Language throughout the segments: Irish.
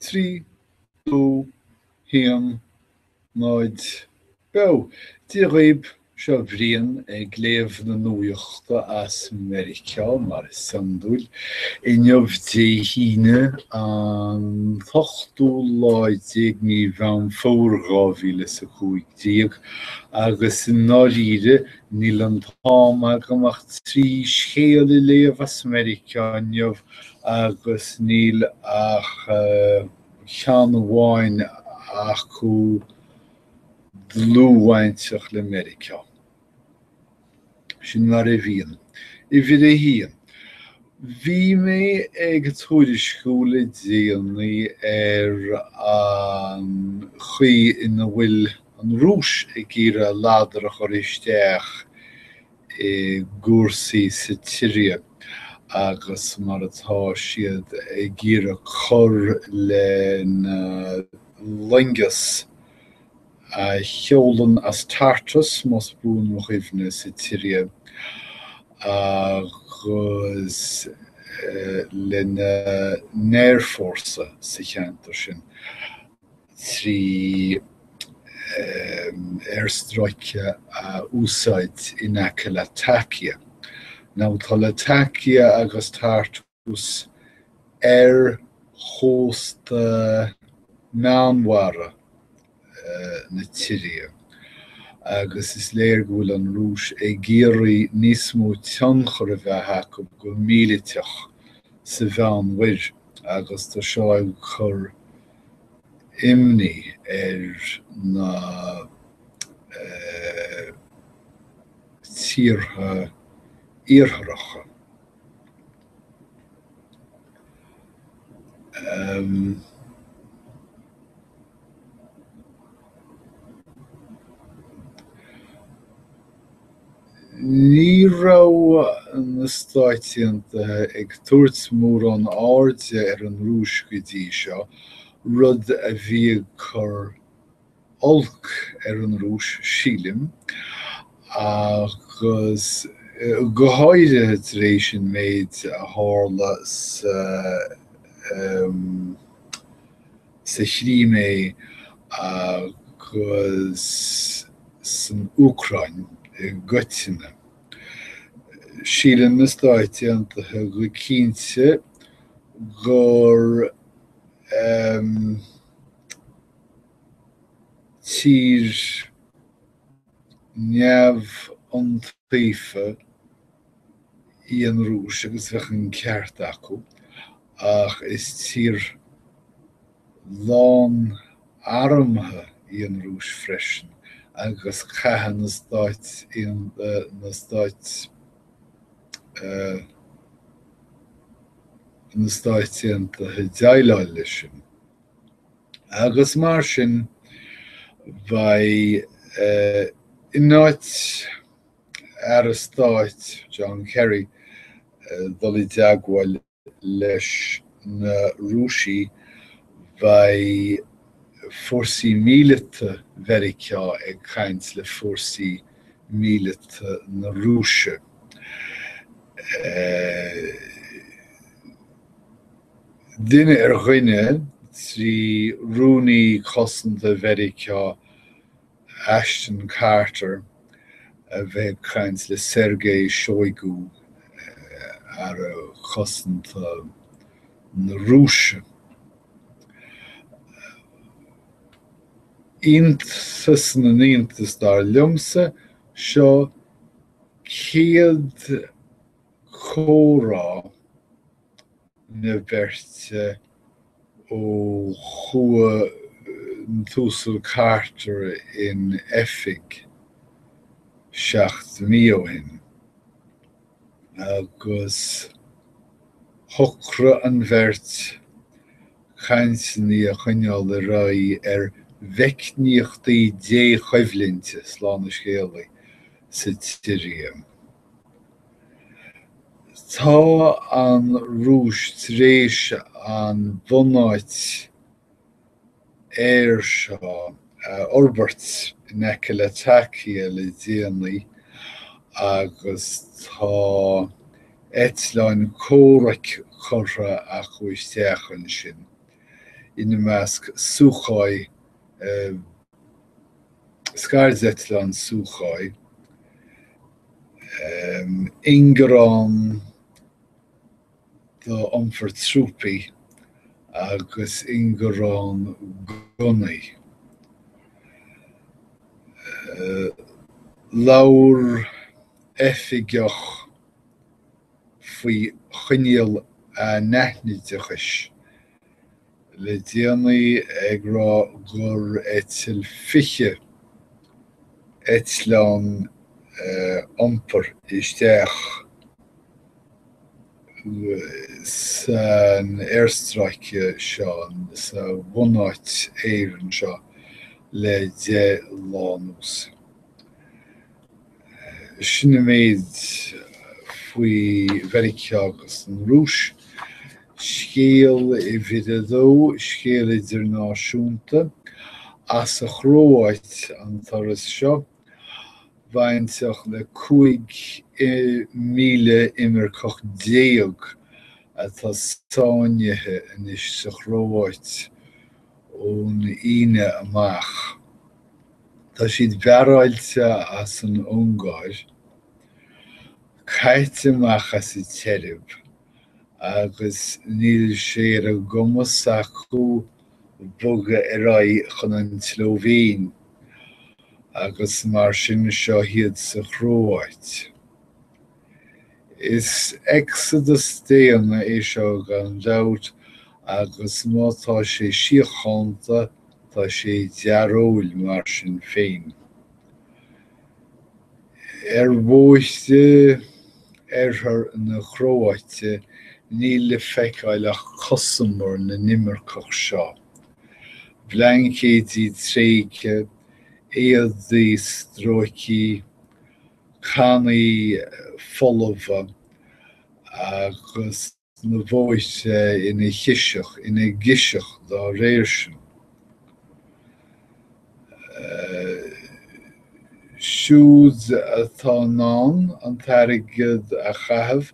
trí, dó, híam, náid, bew. Dí réib seo bhríon ag léamh na nuachta as Meiricea mar samdúil. Inniuh dé híine an 8 ní bhean fór 2015 agus in náisiide níl an táim agam ach trí scéal I léamh as Meiricea inniuh agus níl ach cheann amháin acu dlúhaintseach le Meiricea. Sin mar bhíon. I bhí é híon. Bhí mé ag tuairisciúla déanaí an chuí ina bhfuil an rúis ag gcíre láidir chur isteach I gúrsaí sa tíre agus mar atá siad ag gcíre chur le na lingus a cheolann as tartas mas bún mo chuimhne sa tíre agus le na néirfórsa sa cheantar sin trí airstreiche a úsáid in aice le takia. Ná tá le takia agus tartas chósta meánmhara na tíre. Agus is léir go bhfuil an rúis ag géirí níos mó tionchar a bheith acu go míleteach sa bhean uir agus tá seo ag chur imní na tíortha iartharacha. Ní raibh na stáitianta ag tuairt mór an áirde an rúis go dtí seo, rud a bhí chur olc an rúis sílim, agus go háide tar éis sin méid a tharla sa chríomé agus san Ucrain goitine. Sílim na stáitiantatha go cinnte gur tír neamh an tríofa I an rúis agus bheith an ceart acu, ach is tír lán armthe I an rúis freisin, agus caitheann na stáitiantatha deagháil lei sin. Agus mar sin bheidh in áit ar a stáit John Kerry dul I deagháil leis na rúisí bheidh fórsaí míleata Mheiriceá ag caint le fórsaí míleata na rúise. Duine ar dhuine trí rúnaí cosanta Mheiriceá Ashton Carter a bheith caint le Sergei Shoigu ar a cosanta na rúise. Iontas na Aontas dar liomsa seo céad chórá na bheirt ó chua túsal Carter in Effig 7 hin. Agus thocra an bheirt chaintní a chuineáil le rá bheicníochtaí déchaimhlinte sláán na scéalaí sa tíre. Tá an rúis tar éis an bhunáit seo orbert in aice le takia le déanaí agus tá eitleán córaich chorra a chu isteach an sin. in de measc suúchaid scairzetlan suúchaid ingerán do omfar trúpi agus ingerán gunnaí. Lawer effigeach faoi chuineal a neithnideachais le déanaí ag rá gur eitiil fiche eitleán ompar isteach san airstreiche seo sa bhunáit éireann seo le 10 lánús. Sinna méid faoi Mheiriceá agus an Rúis, scéal I bhíodó, scéal idirnáisiúnta, as a chróáit an turas seo, bhainteach le 5,000 imirceach déag atá sáinnithe inis sa chróáit ón ine amach. Tá siad bearailte as an óngáir, caite amach as I teirib, agus níl sé ar a gcumas acu boga ar chun an Tslóvéin, agus mar sin seo hiad sa chróáit. Is Exodus déana é seo gan labhairt agus mátá sé síochánta tá sé dearóil mar sin féin. Bhuaiste na chróáite níl le feiceáileach cosumar na nimirceach seo. Bhleancéadí tréighe, éadaí stróicí, canaí folamha agus na bhuaiste ina ghiseach dá réir sin. Siúd atá nán an tairgid a chaithimh,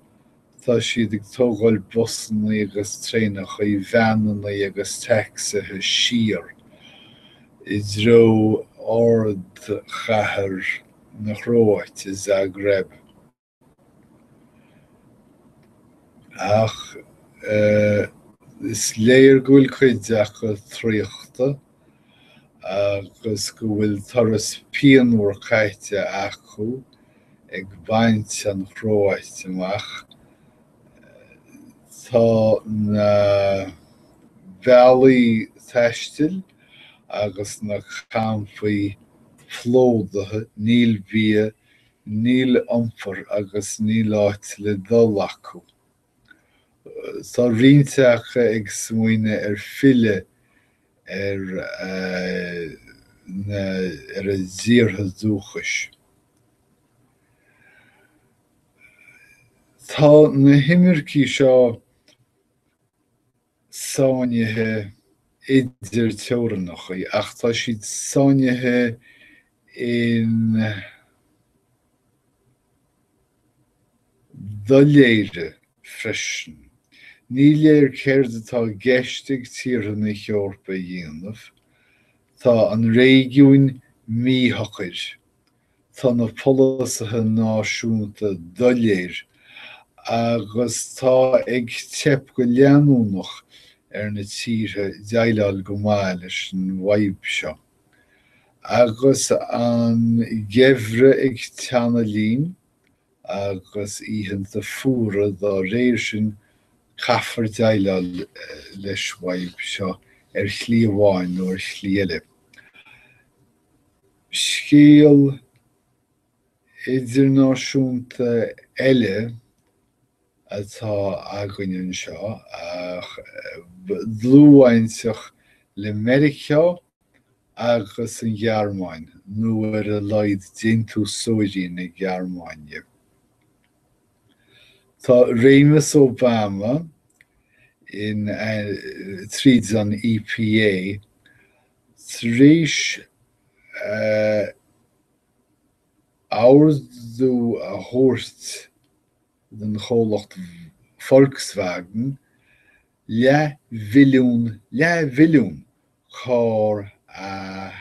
tá siad ag tógáil busanna agus tréineach I bheananna agus teacsathe siar I dtreo ard chathair na chróáite Zagreb. Ach is léir go bhfuil cuideach go tríochta agus go bhfuil turas pianúir caite acu ag baint an chróáite amach. Tá na bealaí taistil agus na campaí flódathe níl bia, níl ompar agus níl áit le dul acu. Tá rionteacha ag smaoine fille ar a díortha dúchais. Tá na himircí seo sáinnithe idir teorannacha ach tá siad sáinnithe in dá léire freisin. Ní léir céird atá geistig tíortha Eorpa dhéanamh, tá an réigiún mítheachir, tá na polasathe náisiúnta dá léir, agus tá ag teip go leanúnach na tíre deailleáil go maith leis an mhaib seo. Agus an gheimhre ag teanna lín agus ítheanta fuaire dá réir sin caithfar deailleáil leis mhaib seo chlí amháin nó chlí eile. Scéal idirnáisiúnta eile atá againn seo ach dlúhainteach le Meiricea agus an Ghearmáin nuair a laghad déantú sóirí na Ghearmáine. Tá Réimeas Obama in tríd an EPA tríis áardú a thabhairt den chomhlacht Volkswagen le vilún chór a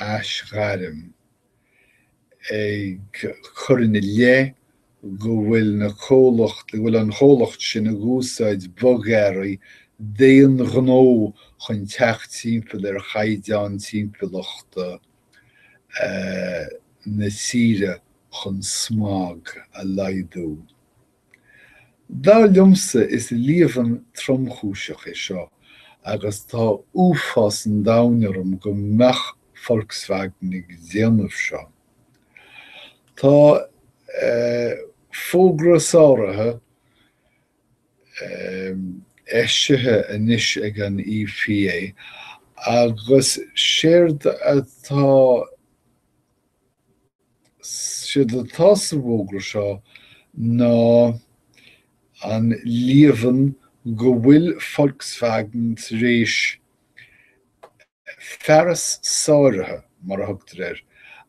asgarim ag churinne le go bhfuil an cholacht sin a gúsáid bogéirí déon gnó chun techt timppel chaidán timpmpelachta na sire chun smág a laidú. Dá liomsa is líomhan tromchúiseach é seo, agus tá úfás an damhnaram go meach Volkswagen ag déanamh seo. Tá fógrasáirithe éisithe anois ag an EPA, agus siad atá sa bhógra seo ná an líomhan go bhfuil Volkswagen rééis feras sáirithe mar a thugtar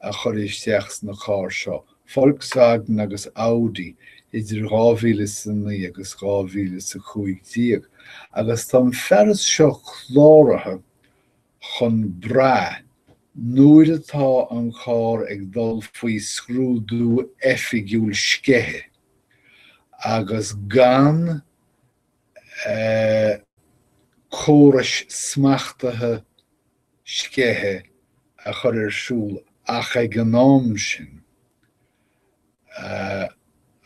a choréisteach na chár seo. Volkswagen agus Audi idir 2009 agus 2015, agus tá feras seo chláirithe chun bra nuair atá an chár ag dul faoi scrúdú effigiúil scethe, agus gan córais smachtathe scethe a chur ar siúl ach ag an am sin.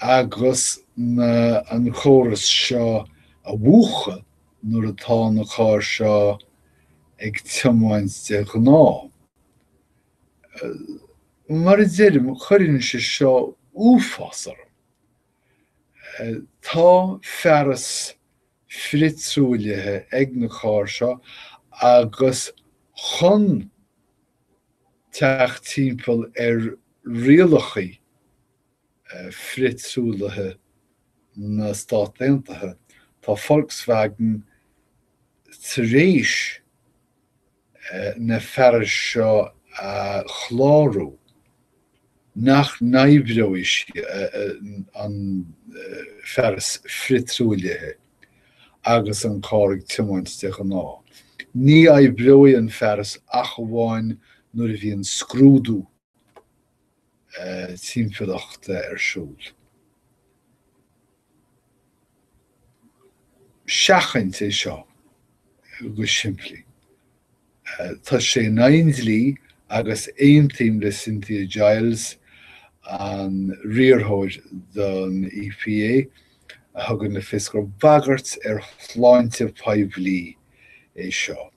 Agus an chóras seo a bhuacha nuair atá na chár seo ag tiomáint de gná. Mar is éidim chuireann sé seo úfásar. Tá feras fritzúilethe ag na chár seo agus chun teach timppel rialachaí fritzúilethe na Stát Aontaithe. Tá Volkswagen tar éis na feras seo a chláú nach naibreois an feras fritzúilethe agus an cárig tiomáint de gná. Ní aibreoí an feras ach bháin nuair a bhí an scrúdú timpmpelachta ar siúl. Seachaint é seo go siimplí. Tá sé 9 lí agus aontaim le Cynthia Giles an riarthóid don EPA a thugann na fiscal bagart ar chláinte paimhlí é seo.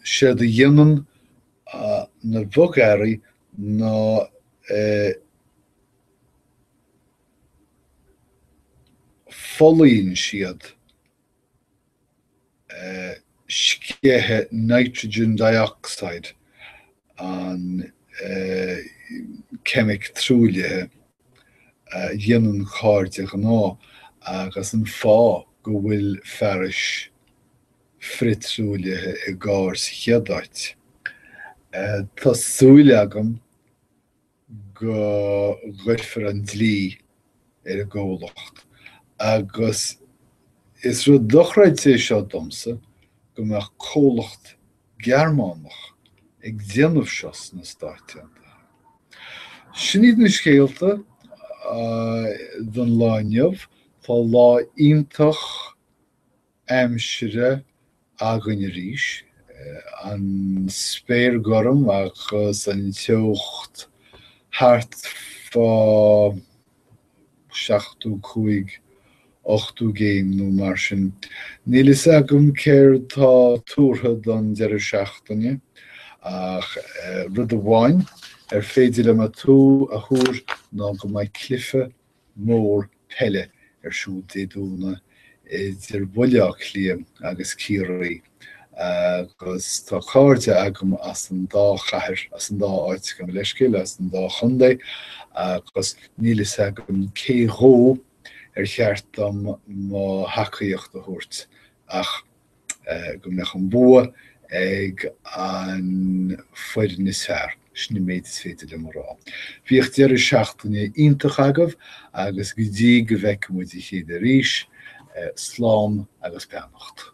Siad a dhéanann na bhogéirí ná follaíonn siad scethe nitrogen dioxide an chemic trúilethe dhéanann chár de gná agus an fá go bhfuil feras fritzúilethe i gcár sa cheadáit. Tá súile agam go gcuirfear an dlí ar a ggólacht, agus is rud dochraid é seo domsa go mbeadh cólacht Gearmánach ag déanamh seos na Stáit Aontaithe. Sin iad na scéalta don láinneamh, tá lá iontach aimsire agan arís, an spéir gorum agus an teocht hart fá 7-5 8 géim nó mar sin. Níl is agam céir tá túrtha don deireadh seachtaine ach rud amháin ar féidir le tú a thuair ná go mbeidh cliffe mór pelle ar siúl déadúna idir bhuileach líam agus círaí. Agus tá cáirte agam as an dá chathair, as an dá áit go leiscéil, as an dá chundé, agus níl is agam céró ar cheartam má hacaíocht a thuairt ach go mbeadh an bua ag an foireann is fearr sna méid is féidir le marrá. Bhíocht deireadh seachtaine iontach agam agus go dtí go bhfeiceam muid i chéad arís slán agus beannacht.